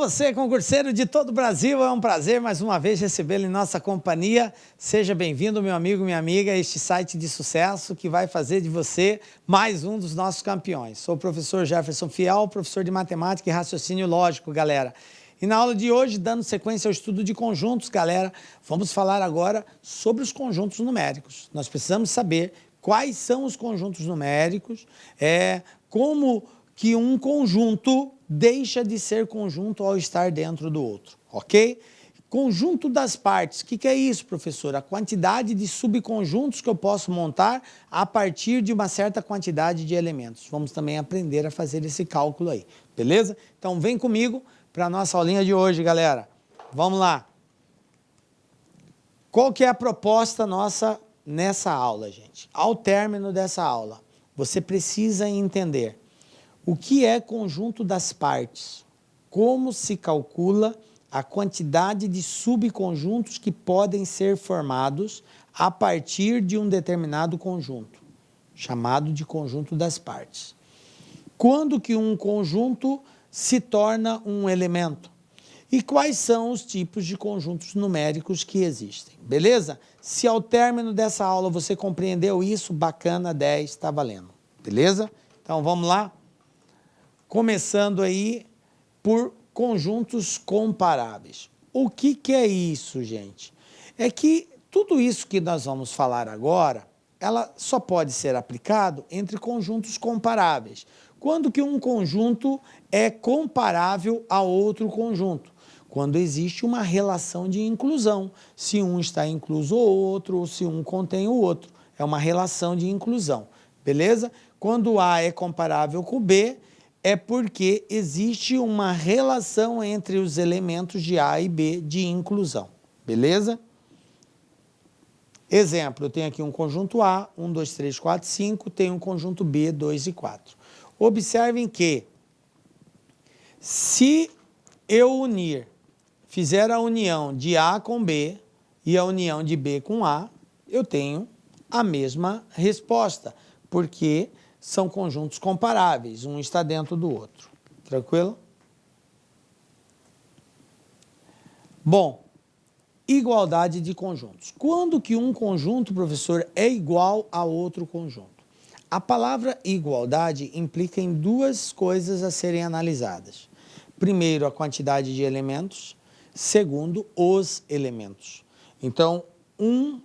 você, concurseiro de todo o Brasil, é um prazer mais uma vez recebê-lo em nossa companhia. Seja bem-vindo, meu amigo, minha amiga, a este site de sucesso que vai fazer de você mais um dos nossos campeões. Sou o professor Jefferson Fiel, professor de matemática e raciocínio lógico, galera. E na aula de hoje, dando sequência ao estudo de conjuntos, galera, vamos falar agora sobre os conjuntos numéricos. Nós precisamos saber quais são os conjuntos numéricos, como que um conjunto deixa de ser conjunto ao estar dentro do outro, ok? Conjunto das partes, o que é isso, professor? A quantidade de subconjuntos que eu posso montar a partir de uma certa quantidade de elementos. Vamos também aprender a fazer esse cálculo aí, beleza? Então vem comigo para a nossa aulinha de hoje, galera. Vamos lá. Qual que é a proposta nossa nessa aula, gente? Ao término dessa aula, você precisa entender o que é conjunto das partes, como se calcula a quantidade de subconjuntos que podem ser formados a partir de um determinado conjunto, chamado de conjunto das partes. Quando que um conjunto se torna um elemento? E quais são os tipos de conjuntos numéricos que existem, beleza? Se ao término dessa aula você compreendeu isso, bacana, 10, está valendo, beleza? Então vamos lá? Começando aí por conjuntos comparáveis. O que é isso, gente? É que tudo isso que nós vamos falar agora, ela só pode ser aplicado entre conjuntos comparáveis. Quando que um conjunto é comparável a outro conjunto? Quando existe uma relação de inclusão. Se um está incluso o outro, ou se um contém o outro. É uma relação de inclusão, beleza? Quando A é comparável com B, é porque existe uma relação entre os elementos de A e B de inclusão, beleza? Exemplo, eu tenho aqui um conjunto A, 1, 2, 3, 4, 5, tem um conjunto B, 2 e 4. Observem que, se eu fizer a união de A com B e a união de B com A, eu tenho a mesma resposta, porque são conjuntos comparáveis, um está dentro do outro. Tranquilo? Bom, igualdade de conjuntos. Quando que um conjunto, professor, é igual a outro conjunto? A palavra igualdade implica em duas coisas a serem analisadas. Primeiro, a quantidade de elementos. Segundo, os elementos. Então, um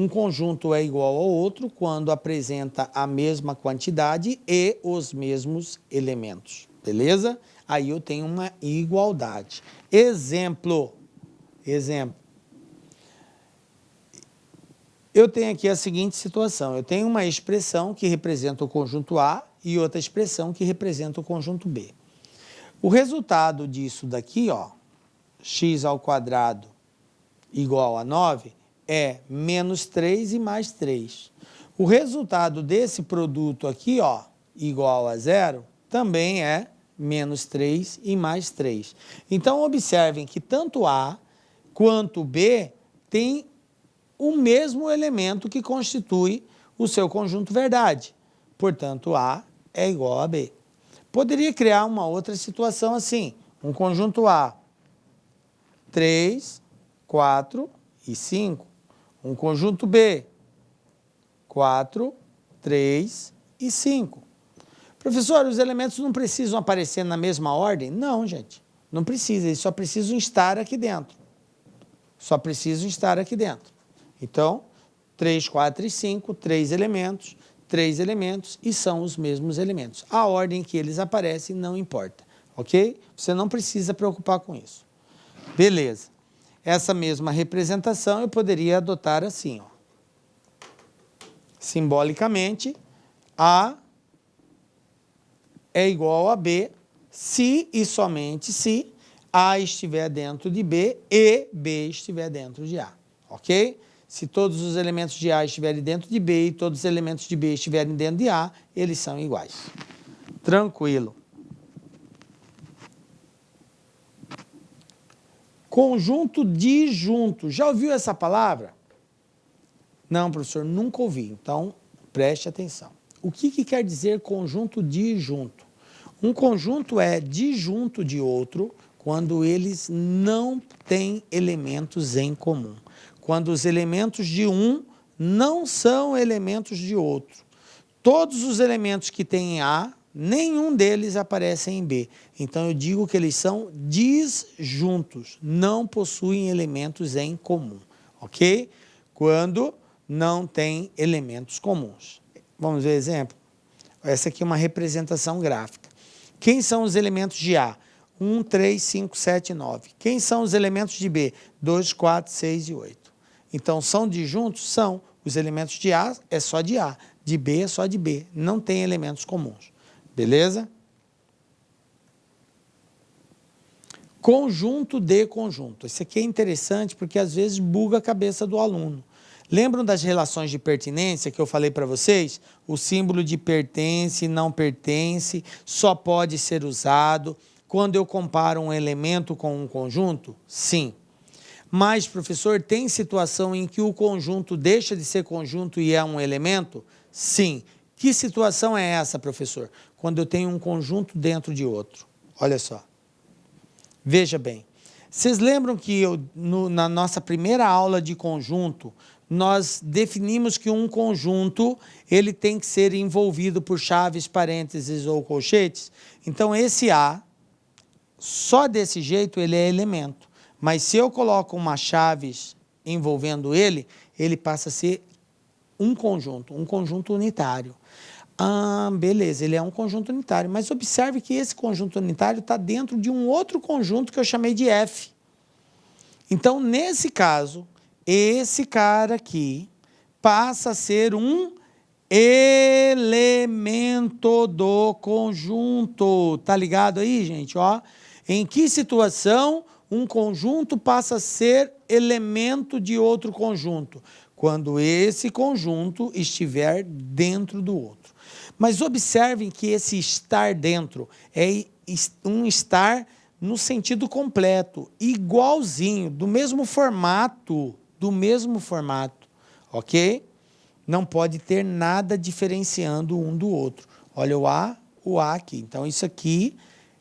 conjunto é igual ao outro quando apresenta a mesma quantidade e os mesmos elementos, beleza? Aí eu tenho uma igualdade. Exemplo. Eu tenho aqui a seguinte situação. Eu tenho uma expressão que representa o conjunto A e outra expressão que representa o conjunto B. O resultado disso daqui, ó, x² igual a 9, é menos 3 e mais 3. O resultado desse produto aqui, ó, igual a 0, também é menos 3 e mais 3. Então, observem que tanto A quanto B tem o mesmo elemento que constitui o seu conjunto verdade. Portanto, A é igual a B. Poderia criar uma outra situação assim, um conjunto A, 3, 4 e 5. Um conjunto B, 4, 3 e 5. Professor, os elementos não precisam aparecer na mesma ordem? Não, gente, não precisa, eles só precisam estar aqui dentro. Só precisam estar aqui dentro. Então, 3, 4 e 5, 3 elementos e são os mesmos elementos. A ordem que eles aparecem não importa, ok? Você não precisa preocupar com isso. Beleza. Essa mesma representação eu poderia adotar assim, ó. Simbolicamente, A é igual a B se e somente se A estiver dentro de B e B estiver dentro de A, ok? Se todos os elementos de A estiverem dentro de B e todos os elementos de B estiverem dentro de A, eles são iguais. Tranquilo. Conjunto disjunto. Já ouviu essa palavra? Não, professor, nunca ouvi. Então, preste atenção. O que quer dizer conjunto disjunto? Um conjunto é disjunto de outro quando eles não têm elementos em comum. Quando os elementos de um não são elementos de outro. Todos os elementos que têm em A, nenhum deles aparece em B. Então, eu digo que eles são disjuntos, não possuem elementos em comum, ok? Quando não tem elementos comuns. Vamos ver exemplo? Essa aqui é uma representação gráfica. Quem são os elementos de A? 1, 3, 5, 7, 9. Quem são os elementos de B? 2, 4, 6 e 8. Então, são disjuntos? São. Os elementos de A é só de A, de B é só de B. Não tem elementos comuns. Beleza? Conjunto de conjunto. Isso aqui é interessante porque às vezes buga a cabeça do aluno. Lembram das relações de pertinência que eu falei para vocês? O símbolo de pertence, não pertence, só pode ser usado quando eu comparo um elemento com um conjunto? Sim. Mas, professor, tem situação em que o conjunto deixa de ser conjunto e é um elemento? Sim. Que situação é essa, professor? Quando eu tenho um conjunto dentro de outro. Olha só. Veja bem. Vocês lembram que na nossa primeira aula de conjunto, nós definimos que um conjunto ele tem que ser envolvido por chaves, parênteses ou colchetes? Então, esse A, só desse jeito, ele é elemento. Mas se eu coloco uma chaves envolvendo ele, ele passa a ser um conjunto unitário. Ah, beleza, ele é um conjunto unitário. Mas observe que esse conjunto unitário está dentro de um outro conjunto que eu chamei de F. Então, nesse caso, esse cara aqui passa a ser um elemento do conjunto. Tá ligado aí, gente? Ó, em que situação um conjunto passa a ser elemento de outro conjunto? Quando esse conjunto estiver dentro do outro. Mas observem que esse estar dentro é um estar no sentido completo, igualzinho, do mesmo formato, ok? Não pode ter nada diferenciando um do outro. Olha o A aqui. Então, isso aqui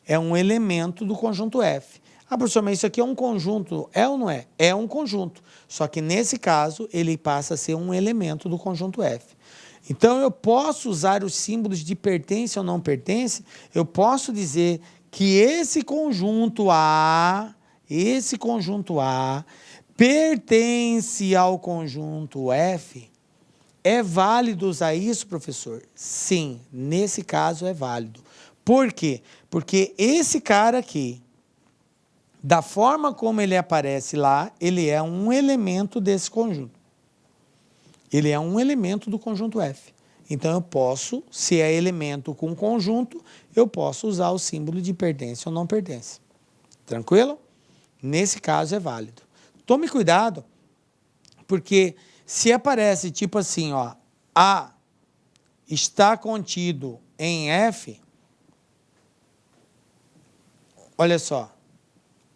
é um elemento do conjunto F. Ah, professor, mas isso aqui é um conjunto. É ou não é? É um conjunto. Só que, nesse caso, ele passa a ser um elemento do conjunto F. Então, eu posso usar os símbolos de pertence ou não pertence, eu posso dizer que esse conjunto A pertence ao conjunto F. É válido usar isso, professor? Sim, nesse caso é válido. Por quê? Porque esse cara aqui, da forma como ele aparece lá, ele é um elemento desse conjunto. Ele é um elemento do conjunto F. Então, eu posso, se é elemento com conjunto, eu posso usar o símbolo de pertence ou não pertence. Tranquilo? Nesse caso é válido. Tome cuidado, porque se aparece tipo assim, ó, A está contido em F, olha só,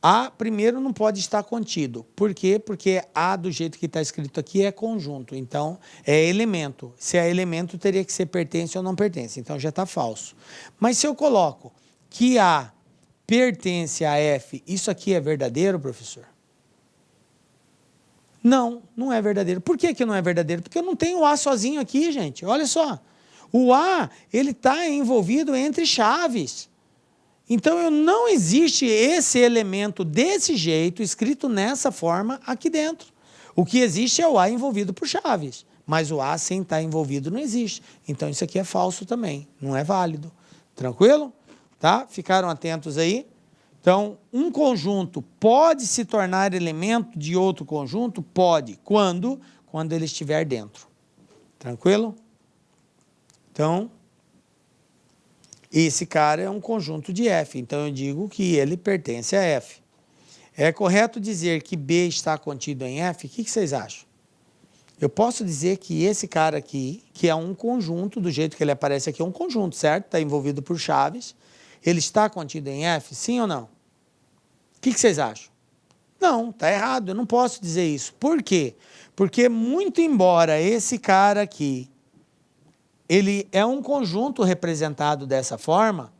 A primeiro não pode estar contido. Por quê? Porque A, do jeito que está escrito aqui, é conjunto. Então, é elemento. Se é elemento, teria que ser pertence ou não pertence. Então, já está falso. Mas se eu coloco que A pertence a F, isso aqui é verdadeiro, professor? Não, não é verdadeiro. Por que não é verdadeiro? Porque eu não tenho o A sozinho aqui, gente. Olha só. O A, ele está envolvido entre chaves. Então, não existe esse elemento desse jeito, escrito nessa forma, aqui dentro. O que existe é o A envolvido por chaves, mas o A sem estar envolvido não existe. Então, isso aqui é falso também, não é válido. Tranquilo? Tá? Ficaram atentos aí? Então, um conjunto pode se tornar elemento de outro conjunto? Pode. Quando? Quando ele estiver dentro. Tranquilo? Então, esse cara é um conjunto de F, então eu digo que ele pertence a F. É correto dizer que B está contido em F? O que vocês acham? Eu posso dizer que esse cara aqui, que é um conjunto, do jeito que ele aparece aqui, é um conjunto, certo? Está envolvido por chaves. Ele está contido em F? Sim ou não? O que vocês acham? Não, está errado, eu não posso dizer isso. Por quê? Porque muito embora esse cara aqui, ele é um conjunto representado dessa forma,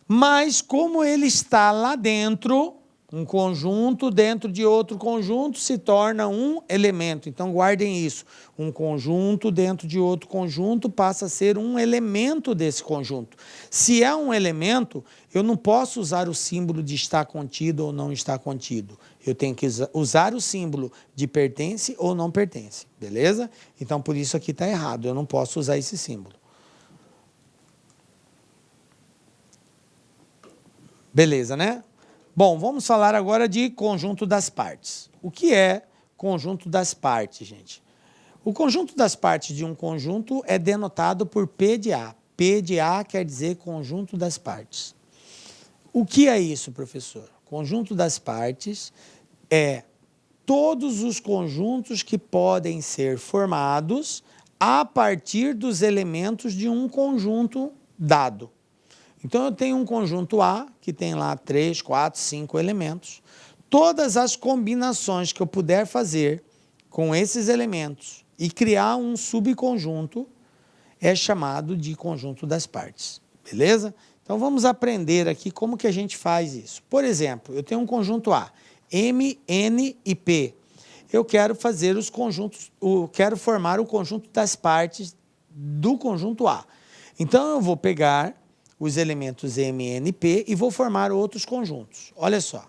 Mas como ele está lá dentro, um conjunto dentro de outro conjunto se torna um elemento. Então, guardem isso. Um conjunto dentro de outro conjunto passa a ser um elemento desse conjunto. Se é um elemento, eu não posso usar o símbolo de está contido ou não está contido. Eu tenho que usar o símbolo de pertence ou não pertence. Beleza? Então, por isso aqui está errado. Eu não posso usar esse símbolo. Beleza, né? Bom, vamos falar agora de conjunto das partes. O que é conjunto das partes, gente? O conjunto das partes de um conjunto é denotado por P de A. P de A quer dizer conjunto das partes. O que é isso, professor? Conjunto das partes é todos os conjuntos que podem ser formados a partir dos elementos de um conjunto dado. Então, eu tenho um conjunto A, que tem lá 3, 4, 5 elementos. Todas as combinações que eu puder fazer com esses elementos e criar um subconjunto é chamado de conjunto das partes. Beleza? Então, vamos aprender aqui como que a gente faz isso. Por exemplo, eu tenho um conjunto A, M, N e P. Eu quero fazer os conjuntos, quero formar o conjunto das partes do conjunto A. Então, eu vou pegar os elementos M, N, P e vou formar outros conjuntos. Olha só.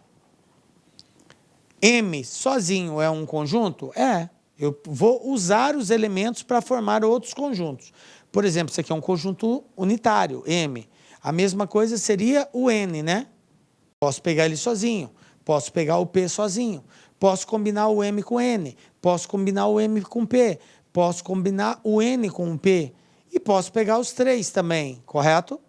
M sozinho é um conjunto? É. Eu vou usar os elementos para formar outros conjuntos. Por exemplo, isso aqui é um conjunto unitário, M. A mesma coisa seria o N, né? Posso pegar ele sozinho. Posso pegar o P sozinho. Posso combinar o M com N. Posso combinar o M com P. Posso combinar o N com o P. E posso pegar os três também, correto?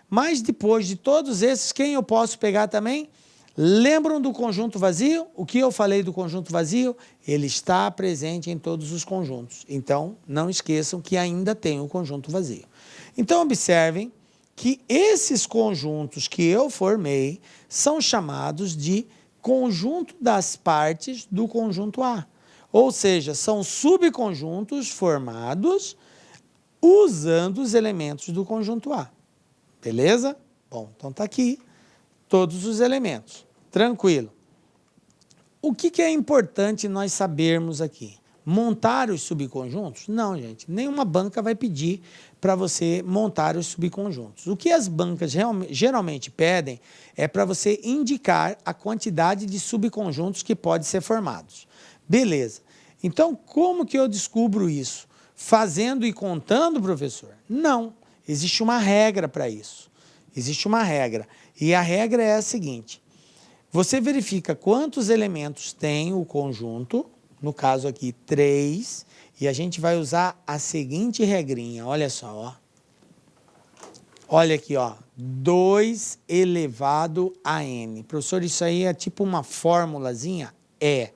Mas depois de todos esses, quem eu posso pegar também? Lembram do conjunto vazio? O que eu falei do conjunto vazio? Ele está presente em todos os conjuntos. Então, não esqueçam que ainda tem o conjunto vazio. Então, observem que esses conjuntos que eu formei são chamados de conjunto das partes do conjunto A. Ou seja, são subconjuntos formados usando os elementos do conjunto A. Beleza? Bom, então está aqui todos os elementos. Tranquilo. O que é importante nós sabermos aqui? Montar os subconjuntos? Não, gente. Nenhuma banca vai pedir para você montar os subconjuntos. O que as bancas geralmente pedem é para você indicar a quantidade de subconjuntos que pode ser formados. Beleza. Então, como que eu descubro isso? Fazendo e contando, professor? Não. Existe uma regra para isso. Existe uma regra. E a regra é a seguinte. Você verifica quantos elementos tem o conjunto, no caso aqui 3, e a gente vai usar a seguinte regrinha. Olha só, ó. Olha aqui, ó. 2 elevado a n. Professor, isso aí é tipo uma formulazinha? É.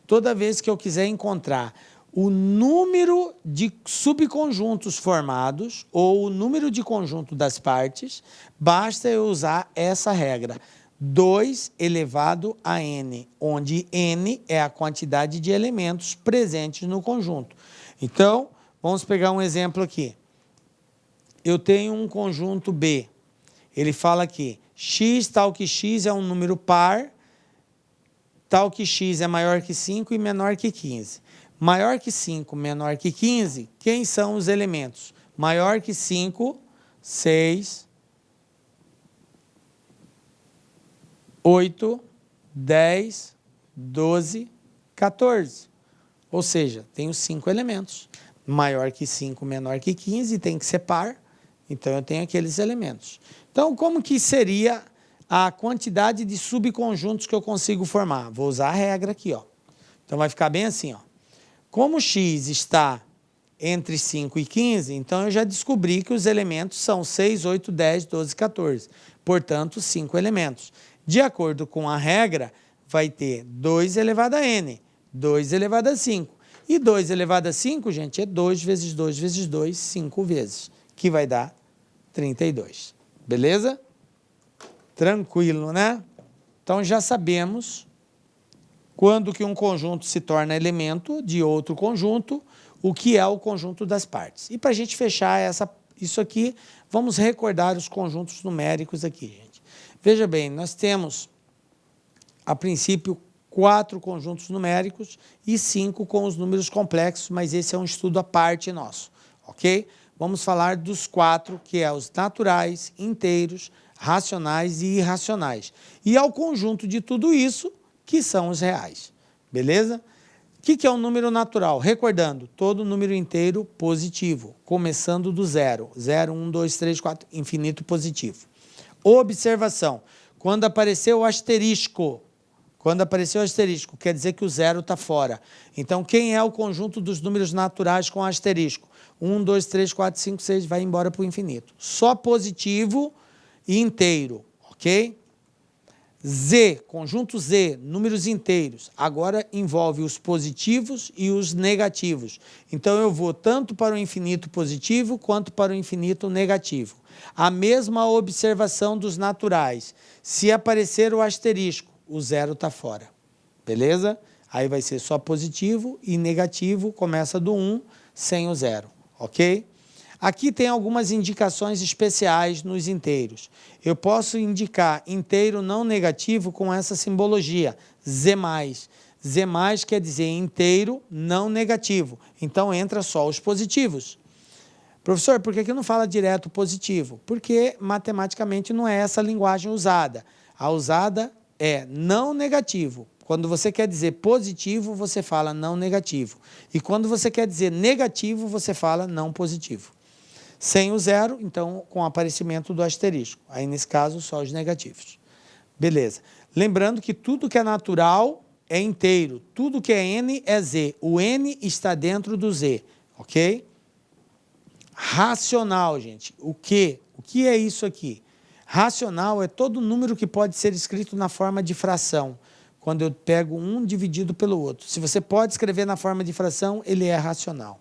Toda vez que eu quiser encontrar o número de subconjuntos formados ou o número de conjunto das partes, basta eu usar essa regra. 2 elevado a n, onde n é a quantidade de elementos presentes no conjunto. Então, vamos pegar um exemplo aqui. Eu tenho um conjunto B. Ele fala aqui, x tal que x é um número par, tal que x é maior que 5 e menor que 15. Maior que 5, menor que 15, quem são os elementos? Maior que 5, 6, 8, 10, 12, 14. Ou seja, tem os 5 elementos. Maior que 5, menor que 15, tem que ser par. Então, eu tenho aqueles elementos. Então, como que seria a quantidade de subconjuntos que eu consigo formar? Vou usar a regra aqui, ó. Então, vai ficar bem assim, ó. Como x está entre 5 e 15, então eu já descobri que os elementos são 6, 8, 10, 12, 14. Portanto, 5 elementos. De acordo com a regra, vai ter 2 elevado a n, 2 elevado a 5. E 2 elevado a 5, gente, é 2 vezes 2 vezes 2, 5 vezes, que vai dar 32. Beleza? Tranquilo, né? Então, já sabemos quando que um conjunto se torna elemento de outro conjunto, o que é o conjunto das partes. E para a gente fechar Isso aqui, vamos recordar os conjuntos numéricos aqui, gente. Veja bem, nós temos, a princípio, 4 conjuntos numéricos e 5 com os números complexos, mas esse é um estudo à parte nosso, ok? Vamos falar dos 4, que é os naturais, inteiros, racionais e irracionais. E ao conjunto de tudo isso, que são os reais, beleza? O que é um número natural? Recordando, todo número inteiro positivo, começando do zero. 0, 1, 2, 3, 4, infinito positivo. Observação, quando apareceu o asterisco, quer dizer que o zero está fora. Então, quem é o conjunto dos números naturais com asterisco? 1, 2, 3, 4, 5, 6, vai embora para o infinito. Só positivo e inteiro, ok? Z, conjunto Z, números inteiros, agora envolve os positivos e os negativos. Então, eu vou tanto para o infinito positivo quanto para o infinito negativo. A mesma observação dos naturais. Se aparecer o asterisco, o zero está fora, beleza? Aí vai ser só positivo e negativo, começa do 1 sem o zero, ok? Aqui tem algumas indicações especiais nos inteiros. Eu posso indicar inteiro não negativo com essa simbologia, Z+. Z+ quer dizer inteiro não negativo, então entra só os positivos. Professor, por que não fala direto positivo? Porque matematicamente não é essa a linguagem usada. A usada é não negativo. Quando você quer dizer positivo, você fala não negativo. E quando você quer dizer negativo, você fala não positivo. Sem o zero, então, com o aparecimento do asterisco. Aí, nesse caso, só os negativos. Beleza. Lembrando que tudo que é natural é inteiro. Tudo que é N é Z. O N está dentro do Z. Ok? Racional, gente. O quê? O que é isso aqui? Racional é todo número que pode ser escrito na forma de fração, quando eu pego um dividido pelo outro. Se você pode escrever na forma de fração, ele é racional.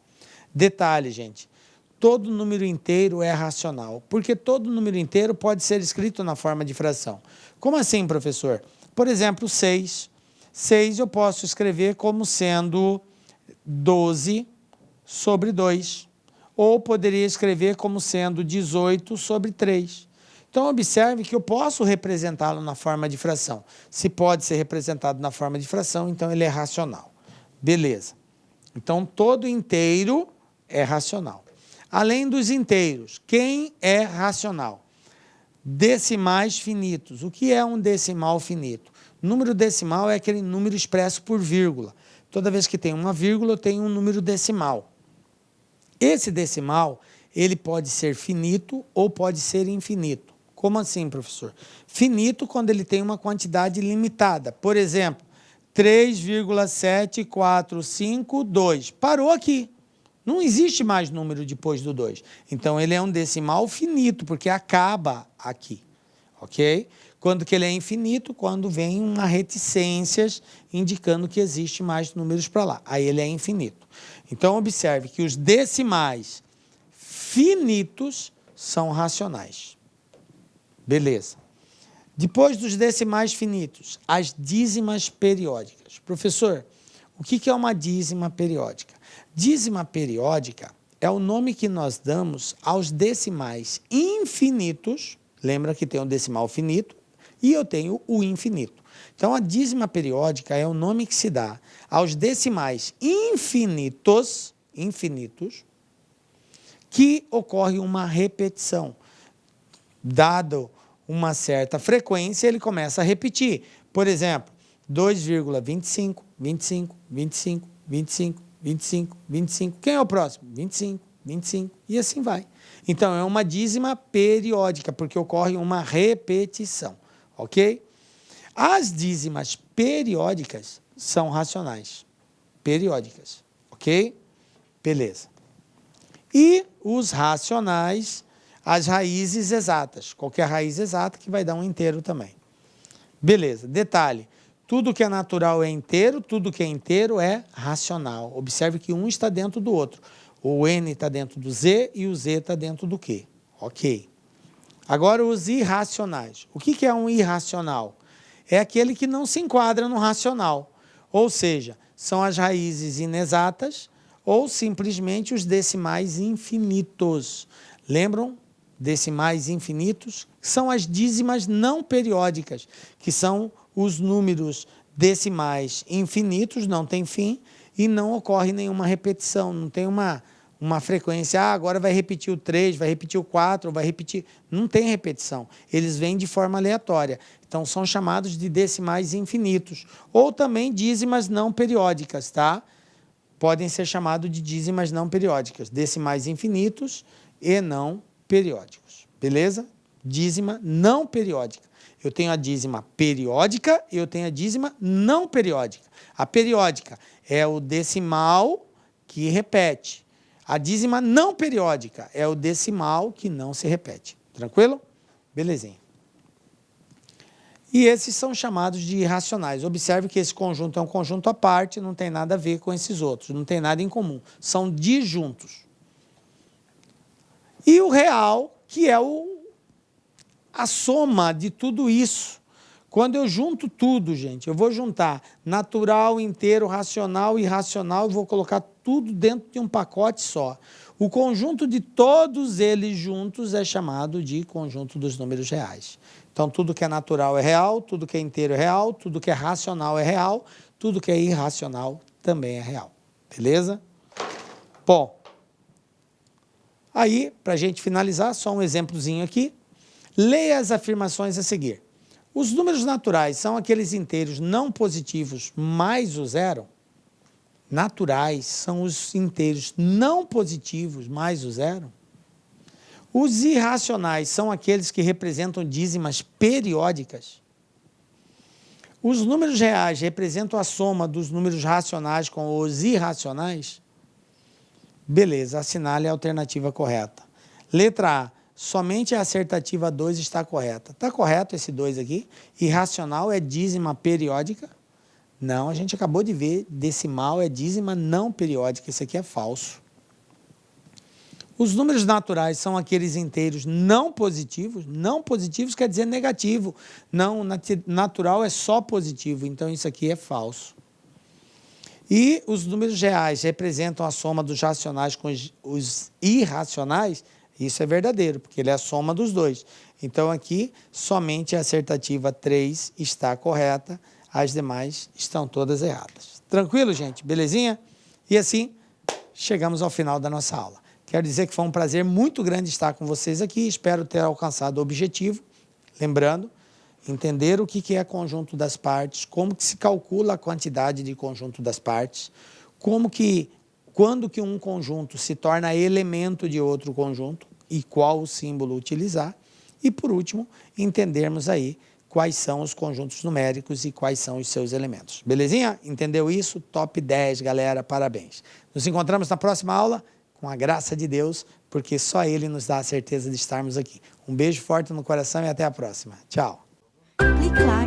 Detalhe, gente, todo número inteiro é racional, porque todo número inteiro pode ser escrito na forma de fração. Como assim, professor? Por exemplo, 6. 6 eu posso escrever como sendo 12 sobre 2, ou poderia escrever como sendo 18 sobre 3. Então, observe que eu posso representá-lo na forma de fração. Se pode ser representado na forma de fração, então ele é racional. Beleza. Então, todo inteiro é racional. Além dos inteiros, quem é racional? Decimais finitos. O que é um decimal finito? Número decimal é aquele número expresso por vírgula. Toda vez que tem uma vírgula, eu tenho um número decimal. Esse decimal, ele pode ser finito ou pode ser infinito. Como assim, professor? Finito quando ele tem uma quantidade limitada. Por exemplo, 3,745,2. Parou aqui. Não existe mais número depois do 2. Então, ele é um decimal finito, porque acaba aqui. Ok? Quando que ele é infinito? Quando vem uma reticências indicando que existe mais números para lá. Aí ele é infinito. Então, observe que os decimais finitos são racionais. Beleza. Depois dos decimais finitos, as dízimas periódicas. Professor, o que é uma dízima periódica? Dízima periódica é o nome que nós damos aos decimais infinitos. Lembra que tem o decimal finito e eu tenho o infinito. Então, a dízima periódica é o nome que se dá aos decimais infinitos, que ocorre uma repetição. Dado uma certa frequência, ele começa a repetir. Por exemplo, 2,25, 25, 25, 25, 25, 25. Quem é o próximo? 25, 25, e assim vai. Então, é uma dízima periódica, porque ocorre uma repetição, ok? As dízimas periódicas são racionais, periódicas, ok? Beleza. E os racionais, as raízes exatas, qualquer raiz exata que vai dar um inteiro também. Beleza, detalhe, tudo que é natural é inteiro, tudo que é inteiro é racional. Observe que um está dentro do outro. O N está dentro do Z e o Z está dentro do Q. Ok. Agora, os irracionais. O que é um irracional? É aquele que não se enquadra no racional. Ou seja, são as raízes inexatas ou simplesmente os decimais infinitos. Lembram? Decimais infinitos são as dízimas não periódicas, que são os números decimais infinitos, não tem fim, e não ocorre nenhuma repetição, não tem uma frequência, agora vai repetir o 3, vai repetir o 4, vai repetir... Não tem repetição, eles vêm de forma aleatória. Então, são chamados de decimais infinitos, ou também dízimas não periódicas, tá? Podem ser chamados de dízimas não periódicas, decimais infinitos e não periódicos, beleza? Dízima não periódica. Eu tenho a dízima periódica e eu tenho a dízima não periódica. A periódica é o decimal que repete. A dízima não periódica é o decimal que não se repete. Tranquilo? Belezinha. E esses são chamados de irracionais. Observe que esse conjunto é um conjunto à parte, não tem nada a ver com esses outros, não tem nada em comum. São disjuntos. E o real, que é a soma de tudo isso. Quando eu junto tudo, gente, eu vou juntar natural, inteiro, racional e irracional, eu vou colocar tudo dentro de um pacote só. O conjunto de todos eles juntos é chamado de conjunto dos números reais. Então, tudo que é natural é real, tudo que é inteiro é real, tudo que é racional é real, tudo que é irracional também é real. Beleza? Bom, aí, para a gente finalizar, só um exemplozinho aqui. Leia as afirmações a seguir. Os números naturais são aqueles inteiros não positivos mais o zero? Naturais são os inteiros não positivos mais o zero? Os irracionais são aqueles que representam dízimas periódicas? Os números reais representam a soma dos números racionais com os irracionais? Beleza, assinale a alternativa correta. Letra A. Somente a assertativa 2 está correta. Está correto esse 2 aqui? Irracional é dízima periódica? Não, a gente acabou de ver, decimal é dízima não periódica. Isso aqui é falso. Os números naturais são aqueles inteiros não positivos. Não positivos quer dizer negativo. Não, natural é só positivo. Então, isso aqui é falso. E os números reais representam a soma dos racionais com os irracionais. Isso é verdadeiro, porque ele é a soma dos dois. Então, aqui, somente a assertativa 3 está correta, as demais estão todas erradas. Tranquilo, gente? Belezinha? E assim, chegamos ao final da nossa aula. Quero dizer que foi um prazer muito grande estar com vocês aqui, espero ter alcançado o objetivo. Lembrando, entender o que é conjunto das partes, como que se calcula a quantidade de conjunto das partes, quando que um conjunto se torna elemento de outro conjunto e qual o símbolo utilizar. E, por último, entendermos aí quais são os conjuntos numéricos e quais são os seus elementos. Belezinha? Entendeu isso? Top 10, galera. Parabéns. Nos encontramos na próxima aula, com a graça de Deus, porque só Ele nos dá a certeza de estarmos aqui. Um beijo forte no coração e até a próxima. Tchau. Clique lá.